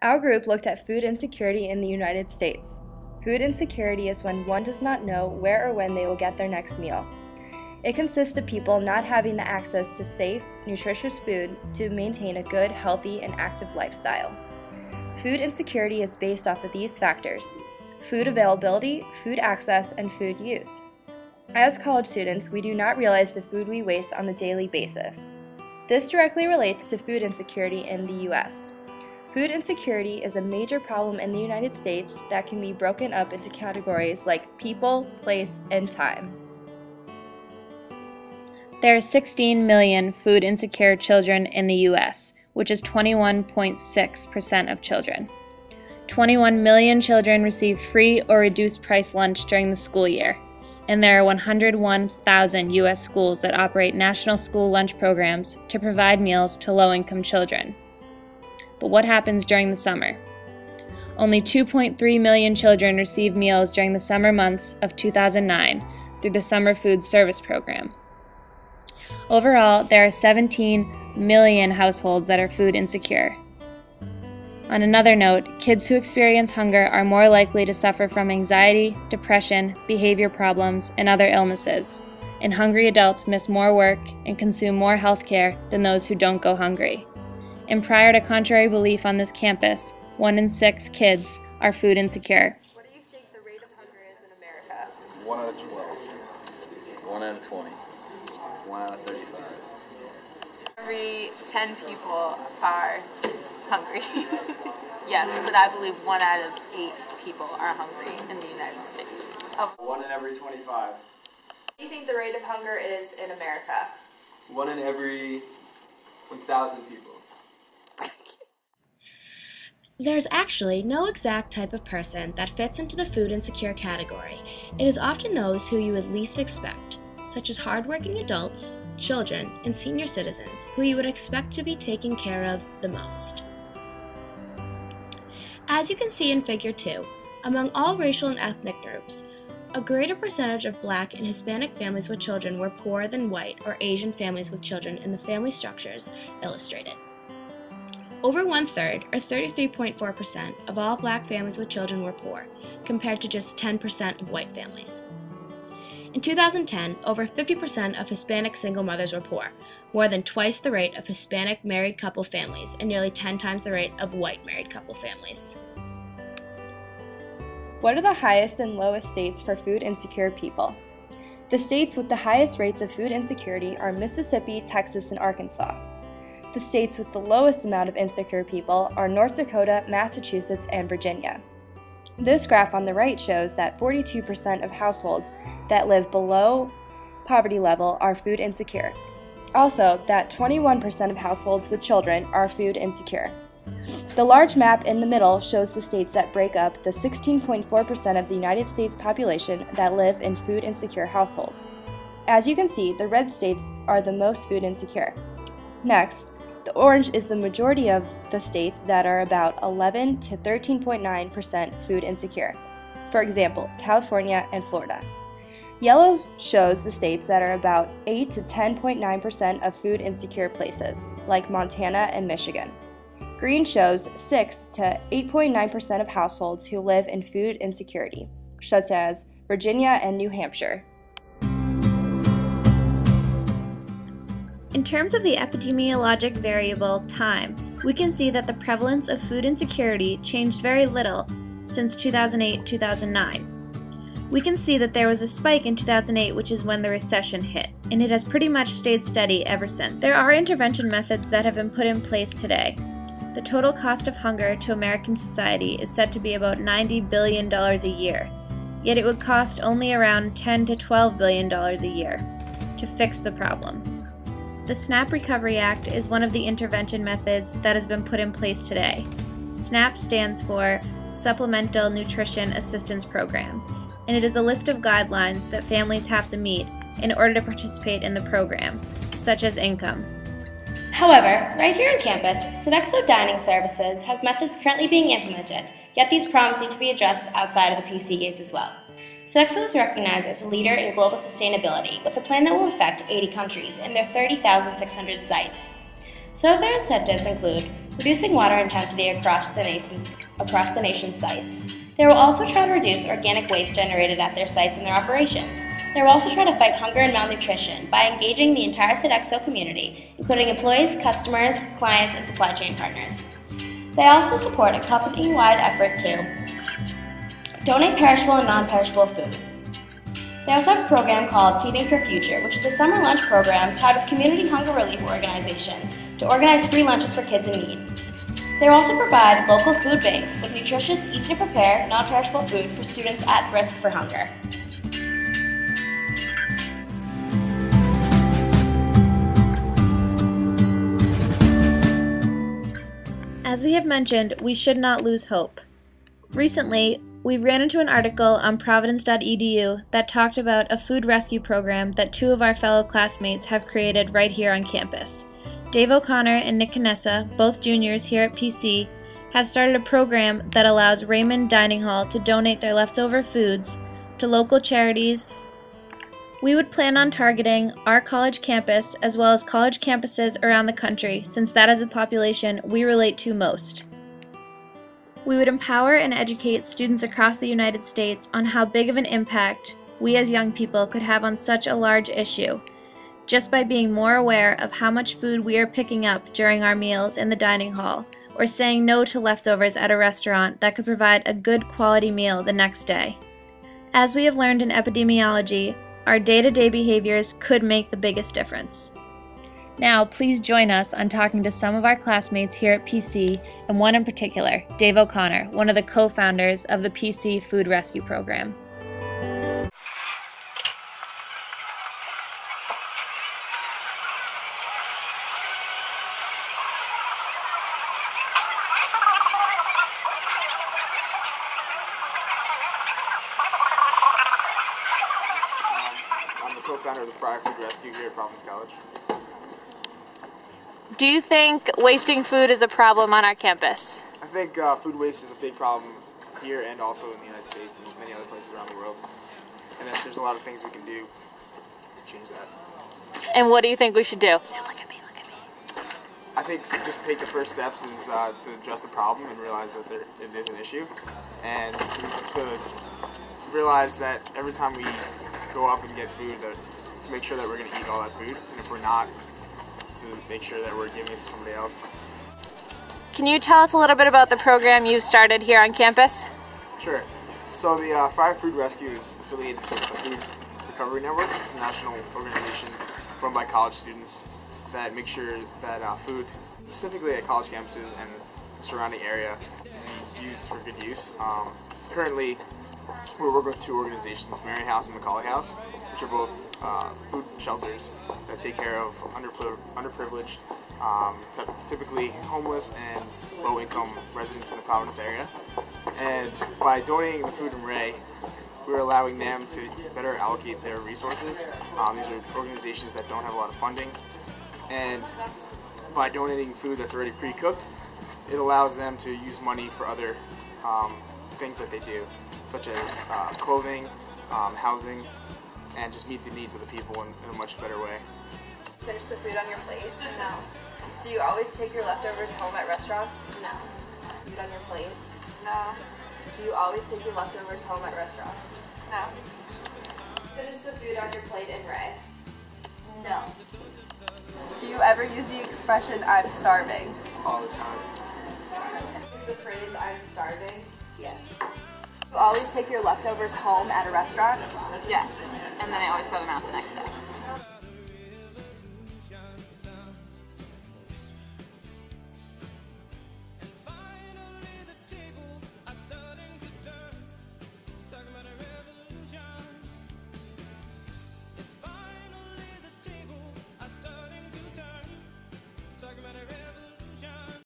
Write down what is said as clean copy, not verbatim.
Our group looked at food insecurity in the United States. Food insecurity is when one does not know where or when they will get their next meal. It consists of people not having the access to safe, nutritious food to maintain a good, healthy, and active lifestyle. Food insecurity is based off of these factors: food availability, food access, and food use. As college students, we do not realize the food we waste on a daily basis. This directly relates to food insecurity in the U.S. Food insecurity is a major problem in the United States that can be broken up into categories like people, place, and time. There are 16 million food insecure children in the U.S., which is 21.6% of children. 21 million children receive free or reduced price lunch during the school year, and there are 101,000 U.S. schools that operate national school lunch programs to provide meals to low-income children. But what happens during the summer? Only 2.3 million children receive meals during the summer months of 2009 through the Summer Food Service Program. Overall, there are 17 million households that are food insecure. On another note, kids who experience hunger are more likely to suffer from anxiety, depression, behavior problems, and other illnesses, and hungry adults miss more work and consume more health care than those who don't go hungry. And prior to contrary belief on this campus, 1 in 6 kids are food insecure. What do you think the rate of hunger is in America? 1 out of 12. 1 out of 20. 1 out of 35. Every 10 people are hungry. Yes, but I believe 1 out of 8 people are hungry in the United States. 1 in every 25. What do you think the rate of hunger is in America? 1 in every 1,000 people. There's actually no exact type of person that fits into the food insecure category. It is often those who you would least expect, such as hardworking adults, children, and senior citizens who you would expect to be taken care of the most. As you can see in Figure 2, among all racial and ethnic groups, a greater percentage of Black and Hispanic families with children were poorer than white or Asian families with children in the family structures illustrated. Over 1/3, or 33.4%, of all Black families with children were poor, compared to just 10% of white families. In 2010, over 50% of Hispanic single mothers were poor, more than twice the rate of Hispanic married couple families and nearly 10 times the rate of white married couple families. What are the highest and lowest states for food insecure people? The states with the highest rates of food insecurity are Mississippi, Texas, and Arkansas. The states with the lowest amount of insecure people are North Dakota, Massachusetts, and Virginia. This graph on the right shows that 42% of households that live below poverty level are food insecure. Also, that 21% of households with children are food insecure. The large map in the middle shows the states that break up the 16.4% of the United States population that live in food insecure households. As you can see, the red states are the most food insecure. Next, the orange is the majority of the states that are about 11 to 13.9% food insecure. For example, California and Florida. Yellow shows the states that are about 8 to 10.9% of food insecure places, like Montana and Michigan. Green shows 6 to 8.9% of households who live in food insecurity, such as Virginia and New Hampshire. In terms of the epidemiologic variable time, we can see that the prevalence of food insecurity changed very little since 2008-2009. We can see that there was a spike in 2008, which is when the recession hit, and it has pretty much stayed steady ever since. There are intervention methods that have been put in place today. The total cost of hunger to American society is said to be about $90 billion a year, yet it would cost only around $10 to $12 billion a year to fix the problem. The SNAP Recovery Act is one of the intervention methods that has been put in place today. SNAP stands for Supplemental Nutrition Assistance Program, and it is a list of guidelines that families have to meet in order to participate in the program, such as income. However, right here on campus, Sodexo Dining Services has methods currently being implemented, yet these problems need to be addressed outside of the PC gates as well. Sodexo is recognized as a leader in global sustainability with a plan that will affect 80 countries and their 30,600 sites. Some of their incentives include reducing water intensity across the nation's sites. They will also try to reduce organic waste generated at their sites and their operations. They will also try to fight hunger and malnutrition by engaging the entire Sodexo community, including employees, customers, clients, and supply chain partners. They also support a company-wide effort to donate perishable and non-perishable food. They also have a program called Feeding for Future, which is a summer lunch program tied with community hunger relief organizations to organize free lunches for kids in need. They also provide local food banks with nutritious, easy-to-prepare, non-perishable food for students at risk for hunger. As we have mentioned, we should not lose hope. Recently, we ran into an article on providence.edu that talked about a food rescue program that 2 of our fellow classmates have created right here on campus. Dave O'Connor and Nick Canessa, both juniors here at PC, have started a program that allows Raymond Dining Hall to donate their leftover foods to local charities. We would plan on targeting our college campus as well as college campuses around the country, since that is the population we relate to most. We would empower and educate students across the United States on how big of an impact we as young people could have on such a large issue, just by being more aware of how much food we are picking up during our meals in the dining hall, or saying no to leftovers at a restaurant that could provide a good quality meal the next day. As we have learned in epidemiology, our day-to-day behaviors could make the biggest difference. Now, please join us on talking to some of our classmates here at PC, and one in particular, Dave O'Connor, one of the co-founders of the PC Food Rescue Program. I'm the co-founder of the Fryer Food Rescue here at Providence College. Do you think wasting food is a problem on our campus? I think food waste is a big problem here and also in the United States and many other places around the world. And there's a lot of things we can do to change that. And what do you think we should do? I think just take the first steps is to address the problem and realize that it is an issue. And to realize that every time we go up and get food, to make sure that we're going to eat all that food. And if we're not, to make sure that we're giving it to somebody else. Can you tell us a little bit about the program you started here on campus? Sure. So the Fryer Food Rescue is affiliated with the Food Recovery Network. It's a national organization run by college students that make sure that food, specifically at college campuses and the surrounding area, can be used for good use. Currently, we work with 2 organizations, Mary House and Macaulay House, which are both food shelters that take care of underprivileged, typically homeless and low-income residents in the Providence area. And by donating the food in Ray, we're allowing them to better allocate their resources. These are organizations that don't have a lot of funding, and by donating food that's already pre-cooked, it allows them to use money for other things that they do, such as clothing, housing, and just meet the needs of the people in a much better way. Finish the food on your plate? No. Do you always take your leftovers home at restaurants? No. Food on your plate? No. Do you always take your leftovers home at restaurants? No. Finish the food on your plate in Ray? No. Do you ever use the expression, I'm starving? All the time. Use the phrase, I'm starving? Yes. Do you always take your leftovers home at a restaurant? Yes. And then I always throw them out the next day.